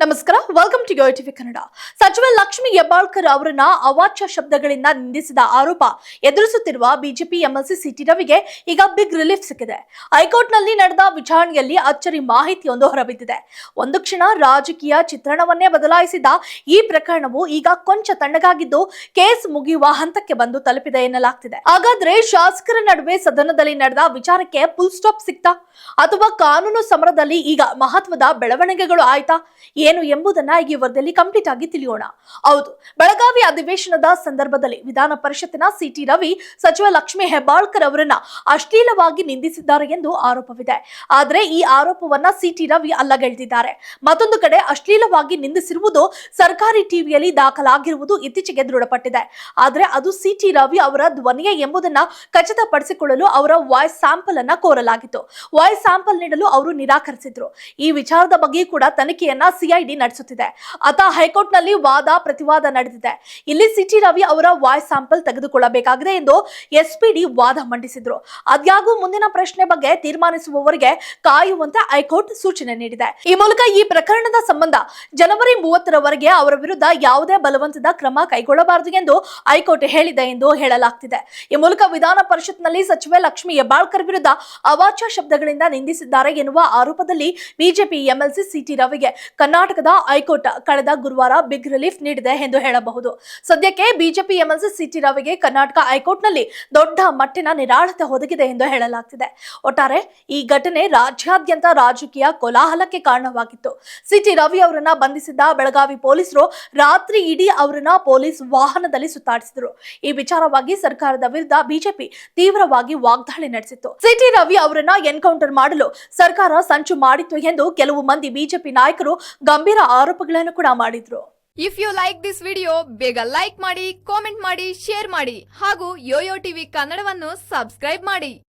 ನಮಸ್ಕಾರ, welcome to Yoyo TV Kannada. ಸಚಿವೆ ಲಕ್ಷ್ಮಿ ಹೆಬ್ಬಾಳ್ಕರ್ ಅವರನ್ನ ಅವಾಚ್ಯ ಶಬ್ದಗಳಿಂದ ನಿಂದಿಸಿದ ಆರೋಪ ಎದುರಿಸುತ್ತಿರುವ ಬಿಜೆಪಿ ಎಂಎಲ್ಸಿ ಸಿಟಿ ರವಿಗೆ ಈಗ ಬಿಗ್ ರಿಲೀಫ್ ಸಿಕ್ಕಿದೆ. ಹೈಕೋರ್ಟ್ನಲ್ಲಿ ನಡೆದ ವಿಚಾರಣೆಯಲ್ಲಿ ಅಚ್ಚರಿ ಮಾಹಿತಿಯೊಂದು ಹೊರಬಿದ್ದಿದೆ. ಒಂದು ಕ್ಷಣ ರಾಜಕೀಯ ಚಿತ್ರಣವನ್ನೇ ಬದಲಾಯಿಸಿದ ಈ ಪ್ರಕರಣವು ಈಗ ಕೊಂಚ ತಣ್ಣಗಾಗಿದ್ದು ಕೇಸ್ ಮುಗಿಯುವ ಹಂತಕ್ಕೆ ಬಂದು ತಲುಪಿದೆ ಎನ್ನಲಾಗ್ತಿದೆ. ಹಾಗಾದ್ರೆ ಶಾಸಕರ ನಡುವೆ ಸದನದಲ್ಲಿ ನಡೆದ ವಿಚಾರಕ್ಕೆ ಫುಲ್ ಸ್ಟಾಪ್ ಸಿಕ್ತಾ ಅಥವಾ ಕಾನೂನು ಸಮರದಲ್ಲಿ ಈಗ ಮಹತ್ವದ ಬೆಳವಣಿಗೆಗಳು ಆಯ್ತಾ ಏನು ಎಂಬುದನ್ನ ಈ ವರದಿಯಲ್ಲಿ ಕಂಪ್ಲೀಟ್ ಆಗಿ ತಿಳಿಯೋಣ. ಹೌದು, ಬೆಳಗಾವಿ ಅಧಿವೇಶನದ ಸಂದರ್ಭದಲ್ಲಿ ವಿಧಾನ ಪರಿಷತ್ತಿನ ಸಿಟಿ ರವಿ ಸಚಿವ ಲಕ್ಷ್ಮಿ ಹೆಬ್ಬಾಳ್ಕರ್ ಅವರನ್ನ ಅಶ್ಲೀಲವಾಗಿ ನಿಂದಿಸಿದ್ದಾರೆ ಎಂದು ಆರೋಪವಿದೆ. ಆದರೆ ಈ ಆರೋಪವನ್ನ ಸಿಟಿ ರವಿ ಅಲ್ಲಗೆಳೆದಿದ್ದಾರೆ. ಮತ್ತೊಂದು ಕಡೆ ಅಶ್ಲೀಲವಾಗಿ ನಿಂದಿಸಿರುವುದು ಸರ್ಕಾರಿ ಟಿವಿಯಲ್ಲಿ ದಾಖಲಾಗಿರುವುದು ಇತ್ತೀಚೆಗೆ ದೃಢಪಟ್ಟಿದೆ. ಆದರೆ ಅದು ಸಿಟಿ ರವಿ ಅವರ ಧ್ವನಿಯೇ ಎಂಬುದನ್ನ ಖಚಿತಪಡಿಸಿಕೊಳ್ಳಲು ಅವರ ವಾಯ್ಸ್ ಸ್ಯಾಂಪಲ್ ಅನ್ನ ಕೋರಲಾಗಿತ್ತು. ವಾಯ್ಸ್ ಸ್ಯಾಂಪಲ್ ನೀಡಲು ಅವರು ನಿರಾಕರಿಸಿದ್ರು. ಈ ವಿಚಾರದ ಬಗ್ಗೆ ಕೂಡ ತನಿಖೆಯನ್ನ ಸಿಐಡಿ ನಡೆಸುತ್ತಿದೆ. ಅತ ಹೈಕೋರ್ಟ್ ನಲ್ಲಿ ವಾದ ಪ್ರತಿವಾದ ನಡೆದಿದೆ. ಇಲ್ಲಿ ಸಿಟಿ ರವಿ ಅವರ ವಾಯ್ಸ್ ಸ್ಯಾಂಪಲ್ ತೆಗೆದುಕೊಳ್ಳಬೇಕಾಗಿದೆ ಎಂದು ಎಸ್ಪಿಡಿ ವಾದ ಮಂಡಿಸಿದ್ರು. ಅದ್ಯಾಗೂ ಮುಂದಿನ ಪ್ರಶ್ನೆ ಬಗ್ಗೆ ತೀರ್ಮಾನಿಸುವವರೆಗೆ ಕಾಯುವಂತೆ ಹೈಕೋರ್ಟ್ ಸೂಚನೆ ನೀಡಿದೆ. ಈ ಮೂಲಕ ಈ ಪ್ರಕರಣದ ಸಂಬಂಧ ಜನವರಿ 30ರವರೆಗೆ ಅವರ ವಿರುದ್ಧ ಯಾವುದೇ ಬಲವಂತದ ಕ್ರಮ ಕೈಗೊಳ್ಳಬಾರದು ಎಂದು ಹೈಕೋರ್ಟ್ ಹೇಳಿದೆ ಎಂದು ಹೇಳಲಾಗ್ತಿದೆ. ಈ ಮೂಲಕ ವಿಧಾನ ಪರಿಷತ್ನಲ್ಲಿ ಸಚಿವೆ ಲಕ್ಷ್ಮಿ ಹೆಬ್ಬಾಳ್ಕರ್ ವಿರುದ್ಧ ಅವಾಚ್ಯ ಶಬ್ದಗಳಿಂದ ನಿಂದಿಸಿದ್ದಾರೆ ಎನ್ನುವ ಆರೋಪದಲ್ಲಿ ಬಿಜೆಪಿ ಎಂಎಲ್ಸಿ ಸಿಟಿ ರವಿಗೆ ಕರ್ನಾಟಕದ ಹೈಕೋರ್ಟ್ ಕಳೆದ ಗುರುವಾರ ಬಿಗ್ ರಿಲೀಫ್ ನೀಡಿದೆ ಎಂದು ಹೇಳಬಹುದು. ಸದ್ಯಕ್ಕೆ ಬಿಜೆಪಿ ಎಂಎಲ್ಸಿ ಸಿಟಿ ರವಿಗೆ ಕರ್ನಾಟಕ ಹೈಕೋರ್ಟ್ನಲ್ಲಿ ದೊಡ್ಡ ಮಟ್ಟಿನ ನಿರಾಳತೆ ಒದಗಿದೆ ಎಂದು ಹೇಳಲಾಗ್ತಿದೆ. ಒಟ್ಟಾರೆ ಈ ಘಟನೆ ರಾಜ್ಯಾದ್ಯಂತ ರಾಜಕೀಯ ಕೋಲಾಹಲಕ್ಕೆ ಕಾರಣವಾಗಿತ್ತು. ಸಿಟಿ ರವಿ ಅವರನ್ನ ಬಂಧಿಸಿದ್ದ ಬೆಳಗಾವಿ ಪೊಲೀಸರು ರಾತ್ರಿ ಇಡೀ ಅವರನ್ನ ಪೊಲೀಸ್ ವಾಹನದಲ್ಲಿ ಸುತ್ತಾಡಿಸಿದರು. ಈ ವಿಚಾರವಾಗಿ ಸರ್ಕಾರದ ವಿರುದ್ಧ ಬಿಜೆಪಿ ತೀವ್ರವಾಗಿ ವಾಗ್ದಾಳಿ ನಡೆಸಿತ್ತು. ಸಿಟಿ ರವಿ ಅವರನ್ನ ಎನ್ಕೌಂಟರ್ ಮಾಡಲು ಸರ್ಕಾರ ಸಂಚು ಮಾಡಿತ್ತು ಎಂದು ಕೆಲವು ಮಂದಿ ಬಿಜೆಪಿ ನಾಯಕರು ಗಂಭೀರ ಆರೋಪಗಳನ್ನು ಕೂಡ ಮಾಡಿದ್ರು. If you like this video ಬೇಗ ಲೈಕ್ ಮಾಡಿ, ಕಾಮೆಂಟ್ ಮಾಡಿ, ಶೇರ್ ಮಾಡಿ ಹಾಗೂ ಯೋಯೋ ಟಿವಿ ಕನ್ನಡವನ್ನು ಸಬ್ಸ್ಕ್ರೈಬ್ ಮಾಡಿ.